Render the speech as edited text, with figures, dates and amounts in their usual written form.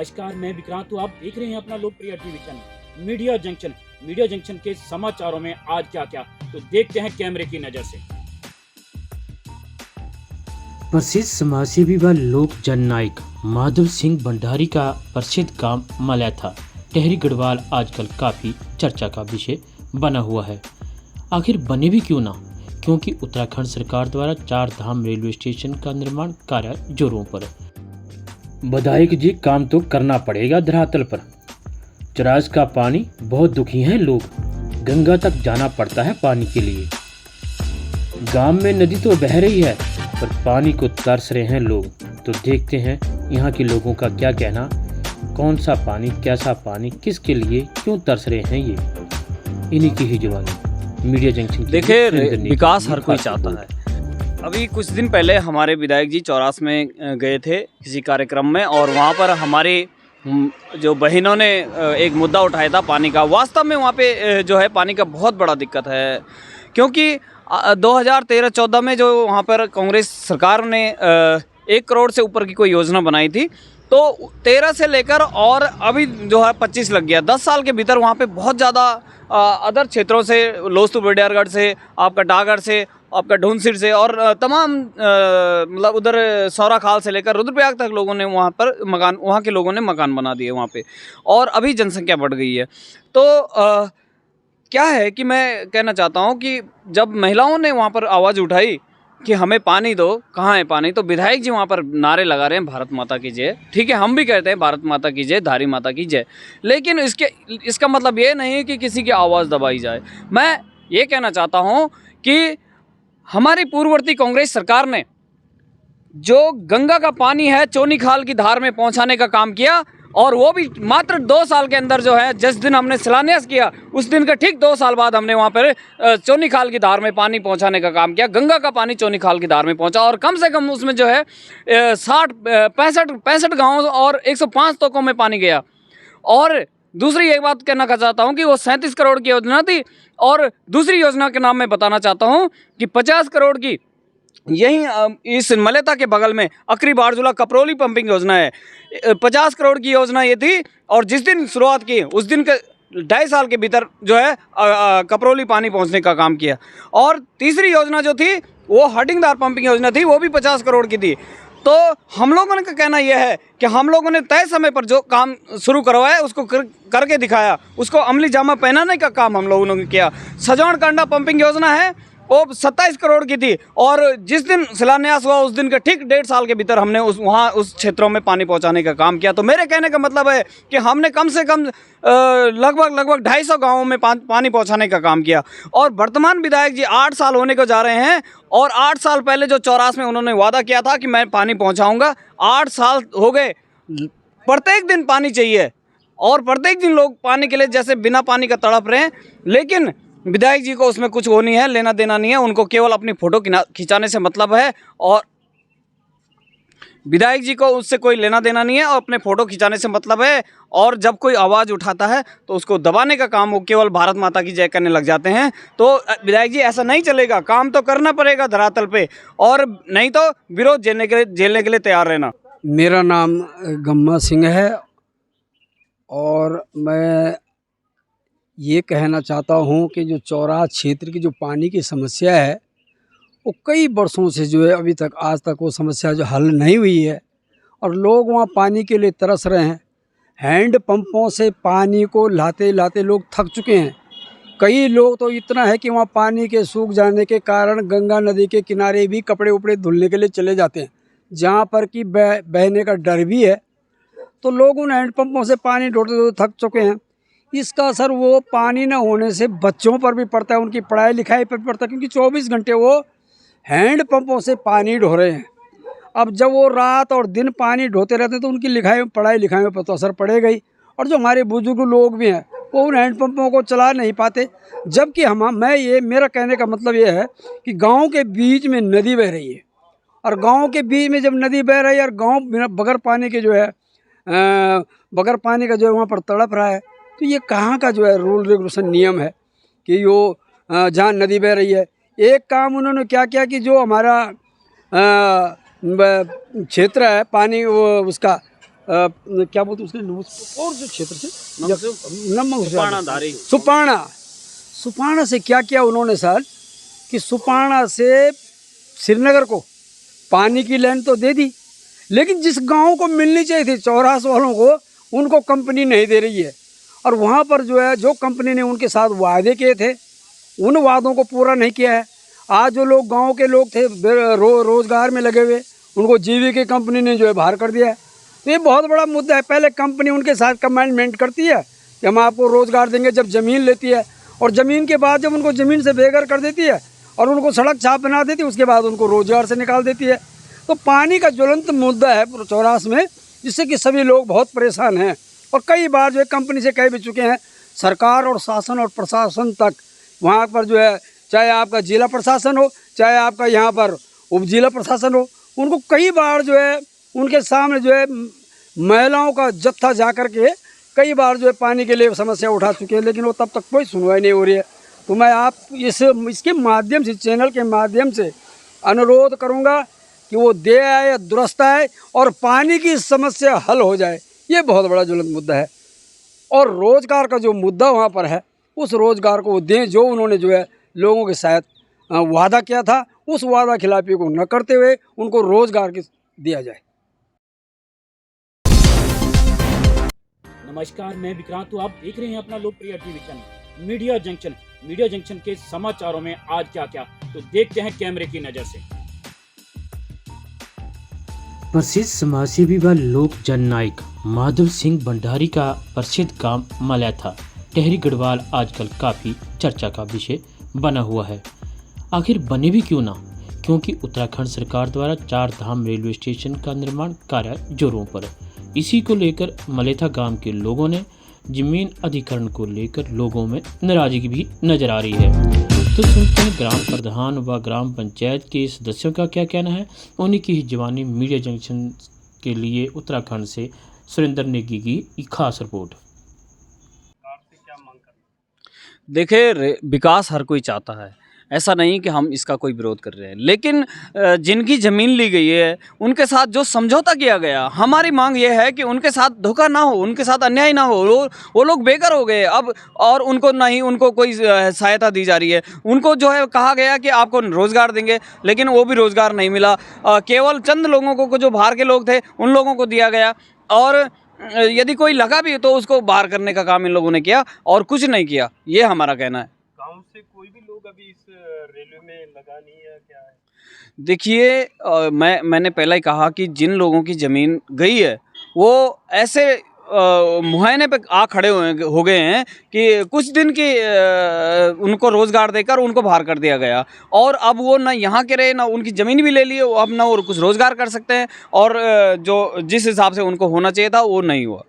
नमस्कार, मैं विक्रांत हूँ। आप देख रहे हैं अपना लोकप्रिय TV channel media junction. Media junction के समाचारों में आज क्या क्या, तो देखते हैं कैमरे की नजर से। प्रसिद्ध समाजसेवी व लोक जननायक माधव सिंह भंडारी का प्रसिद्ध गांव मलैथा टेहरी गढ़वाल आजकल काफ़ी चर्चा का विषय बना हुआ है। आखिर बने भी क्यों ना, क्योंकि उत्तराखंड सरकार द्वारा 4 धाम रेलवे स्टेशन का निर्माण कार्य जोरों पर है। विधायक जी, काम तो करना पड़ेगा धरातल पर। चरास का पानी बहुत दुखी हैं लोग, गंगा तक जाना पड़ता है पानी के लिए। गांव में नदी तो बह रही है पर पानी को तरस रहे हैं लोग। तो देखते हैं यहाँ के लोगों का क्या कहना, कौन सा पानी, कैसा पानी, किसके लिए, क्यों तरस रहे हैं ये। इन्हीं की ही जवानी मीडिया जंक्शन। देखिए, विकास हर कोई चाहता है। अभी कुछ दिन पहले हमारे विधायक जी चौरास में गए थे किसी कार्यक्रम में, और वहाँ पर हमारे जो बहनों ने एक मुद्दा उठाया था पानी का। वास्तव में वहाँ पे जो है पानी का बहुत बड़ा दिक्कत है, क्योंकि 2013-14 में जो वहाँ पर कांग्रेस सरकार ने 1 करोड़ से ऊपर की कोई योजना बनाई थी, तो 13 से लेकर और अभी जो है 25 लग गया। 10 साल के भीतर वहाँ पे बहुत ज़्यादा अदर क्षेत्रों से, लोस्तु बेडियारगढ़ से, आपका डागढ़ से, आपका ढूंढसिर से और तमाम मतलब उधर सौराखाल से लेकर रुद्रप्रयाग तक लोगों ने वहाँ के लोगों ने मकान बना दिए वहाँ पे, और अभी जनसंख्या बढ़ गई है। तो क्या है कि मैं कहना चाहता हूँ कि जब महिलाओं ने वहाँ पर आवाज़ उठाई कि हमें पानी दो, कहाँ है पानी, तो विधायक जी वहाँ पर नारे लगा रहे हैं भारत माता की जय। ठीक है, हम भी कहते हैं भारत माता की जय, धारी माता की जय, लेकिन इसका मतलब ये नहीं कि किसी की आवाज़ दबाई जाए। मैं ये कहना चाहता हूँ कि हमारी पूर्ववर्ती कांग्रेस सरकार ने जो गंगा का पानी है चोनीखाल की धार में पहुँचाने का काम किया, और वो भी मात्र 2 साल के अंदर जो है, जिस दिन हमने शिलान्यास किया उस दिन के ठीक 2 साल बाद हमने वहाँ पर चोनीखाल की धार में पानी पहुँचाने का काम किया। गंगा का पानी चोनीखाल की धार में पहुँचा, और कम से कम उसमें जो है 65 गाँव और 105 तोकों में पानी गया। और दूसरी एक बात कहना चाहता हूँ कि वो 37 करोड़ की योजना थी, और दूसरी योजना के नाम मैं बताना चाहता हूँ कि 50 करोड़ की यही इस मलेथा के बगल में अकरी बारजूला कपरोली पंपिंग योजना है। 50 करोड़ की योजना ये थी, और जिस दिन शुरुआत की उस दिन के 2.5 साल के भीतर जो है कपरोली पानी पहुंचने का काम किया। और तीसरी योजना जो थी वो हडिंगदार पंपिंग योजना थी, वो भी 50 करोड़ की थी। तो हम लोगों का कहना यह है कि हम लोगों ने तय समय पर जो काम शुरू करवाया उसको करके दिखाया, उसको अमली जामा पहनाने का काम हम लोगों ने किया। सजौन कांडा पंपिंग योजना है, वो 27 करोड़ की थी, और जिस दिन शिलान्यास हुआ उस दिन के ठीक 1.5 साल के भीतर हमने उस क्षेत्रों में पानी पहुंचाने का काम किया। तो मेरे कहने का मतलब है कि हमने कम से कम लगभग 250 गांवों में पानी पहुंचाने का काम किया। और वर्तमान विधायक जी 8 साल होने को जा रहे हैं, और 8 साल पहले जो चौरास में उन्होंने वादा किया था कि मैं पानी पहुँचाऊँगा, 8 साल हो गए, प्रत्येक दिन पानी चाहिए, और प्रत्येक दिन लोग पानी के लिए जैसे बिना पानी का तड़प रहे हैं। लेकिन विधायक जी को उसमें कुछ वो नहीं है, लेना देना नहीं है, उनको केवल अपनी फ़ोटो खिंचाने से मतलब है, और विधायक जी को उससे कोई लेना देना नहीं है, और अपने फ़ोटो खिंचाने से मतलब है। और जब कोई आवाज़ उठाता है तो उसको दबाने का काम वो केवल भारत माता की जय करने लग जाते हैं। तो विधायक जी, ऐसा नहीं चलेगा, काम तो करना पड़ेगा धरातल पे, और नहीं तो विरोध झेलने के लिए तैयार रहना। मेरा नाम गम्मा सिंह है, और मैं ये कहना चाहता हूँ कि जो चौराहा क्षेत्र की जो पानी की समस्या है वो कई वर्षों से जो है अभी तक आज तक वो समस्या जो हल नहीं हुई है, और लोग वहाँ पानी के लिए तरस रहे हैं। हैंड पंपों से पानी को लाते लाते लोग थक चुके हैं। कई लोग तो इतना है कि वहाँ पानी के सूख जाने के कारण गंगा नदी के किनारे भी कपड़े उपड़े धुलने के लिए चले जाते हैं, जहाँ पर कि बहने का डर भी है। तो लोग उन हैंड पंपों से पानी ढोते थक चुके हैं। इसका असर वो पानी न होने से बच्चों पर भी पड़ता है, उनकी पढ़ाई लिखाई पर भी पड़ता है, क्योंकि 24 घंटे वो हैंड पंपों से पानी ढो रहे हैं। अब जब वो रात और दिन पानी ढोते रहते हैं तो उनकी पढ़ाई लिखाई में तो असर पड़ेगा ही। और जो हमारे बुजुर्ग लोग भी हैं वो उन हैंड पंपों को चला नहीं पाते। जबकि मेरा कहने का मतलब ये है कि गाँव के बीच में नदी बह रही है, और गाँव के बीच में जब नदी बह रही है और गाँव बगैर पानी के जो है बगैर पानी का जो है वहाँ पर तड़प रहा है, तो ये कहाँ का जो है रूल रेगुलेशन नियम है कि वो जहाँ नदी बह रही है। एक काम उन्होंने क्या किया कि जो हमारा क्षेत्र है पानी वो उसका क्या बोलते हैं उसके और जो क्षेत्र से सुपाणाधारी। सुपाणा से क्या किया उन्होंने सर कि सुपाणा से श्रीनगर को पानी की लाइन तो दे दी, लेकिन जिस गांव को मिलनी चाहिए थी चौरास वालों को, उनको कंपनी नहीं दे रही है। और वहाँ पर जो है, जो कंपनी ने उनके साथ वादे किए थे उन वादों को पूरा नहीं किया है। आज जो लोग गांव के लोग थे रोजगार में लगे हुए, उनको जीवीके कंपनी ने जो है बाहर कर दिया है। तो ये बहुत बड़ा मुद्दा है। पहले कंपनी उनके साथ कमिटमेंट करती है कि हम आपको रोज़गार देंगे, जब ज़मीन लेती है, और ज़मीन के बाद जब उनको ज़मीन से बेघर कर देती है और उनको सड़क छाप बना देती है, उसके बाद उनको रोज़गार से निकाल देती है। तो पानी का ज्वलंत मुद्दा है चौरास में, जिससे कि सभी लोग बहुत परेशान हैं। और कई बार जो है कंपनी से कह भी चुके हैं, सरकार और शासन और प्रशासन तक, वहाँ पर जो है चाहे आपका जिला प्रशासन हो, चाहे आपका यहाँ पर उप जिला प्रशासन हो, उनको कई बार जो है उनके सामने जो है महिलाओं का जत्था जा कर के कई बार जो है पानी के लिए समस्या उठा चुके हैं, लेकिन वो तब तक कोई सुनवाई नहीं हो रही है। तो मैं आप इसके माध्यम से, चैनल के माध्यम से अनुरोध करूँगा कि वो दे आए, दुरुस्त आए और पानी की समस्या हल हो जाए। ये बहुत बड़ा ज्वलंत मुद्दा है। और रोज़गार का जो मुद्दा वहाँ पर है, उस रोज़गार को वो दें जो उन्होंने जो है लोगों के साथ वादा किया था, उस वादा खिलाफी को न करते हुए उनको रोज़गार दिया जाए। नमस्कार, मैं विक्रांत हूँ। आप देख रहे हैं अपना लोकप्रिय TV channel media junction. Media junction के समाचारों में आज क्या क्या, तो देखते हैं कैमरे की नजर से। प्रसिद्ध समाजसेवी व लोक जननायक माधव सिंह भंडारी का प्रसिद्ध गांव मलैथा टेहरी गढ़वाल आजकल काफ़ी चर्चा का विषय बना हुआ है। आखिर बने भी क्यों ना, क्योंकि उत्तराखंड सरकार द्वारा 4 धाम रेलवे स्टेशन का निर्माण कार्य जोरों पर है। इसी को लेकर मलैथा गांव के लोगों ने जमीन अधिग्रहण को लेकर लोगों में नाराजगी भी नजर आ रही है। तो सुनते हैं ग्राम प्रधान व ग्राम पंचायत के सदस्यों का क्या कहना है। उन्हीं की ही जवानी मीडिया जंक्शन के लिए उत्तराखंड से सुरेंद्र नेगी की खास रिपोर्ट। देखिए, विकास हर कोई चाहता है, ऐसा नहीं कि हम इसका कोई विरोध कर रहे हैं, लेकिन जिनकी ज़मीन ली गई है उनके साथ जो समझौता किया गया, हमारी मांग ये है कि उनके साथ धोखा ना हो, उनके साथ अन्याय ना हो। वो लोग बेघर हो गए अब, और उनको नहीं उनको कोई सहायता दी जा रही है। उनको जो है कहा गया कि आपको रोज़गार देंगे, लेकिन वो भी रोज़गार नहीं मिला। केवल चंद लोगों को, जो बाहर के लोग थे, उन लोगों को दिया गया, और यदि कोई लगा भी तो उसको बाहर करने का काम इन लोगों ने किया और कुछ नहीं किया। ये हमारा कहना है। गांव से कोई भी लोग अभी इस रेलवे में लगा नहीं है, क्या है? देखिए, मैंने पहले ही कहा कि जिन लोगों की ज़मीन गई है वो ऐसे मुहायने पे आ खड़े हो गए हैं कि कुछ दिन की उनको रोज़गार देकर उनको बाहर कर दिया गया, और अब वो ना यहाँ के रहे, ना उनकी ज़मीन भी ले ली, अब ना वो कुछ रोज़गार कर सकते हैं, और जो जिस हिसाब से उनको होना चाहिए था वो नहीं हुआ।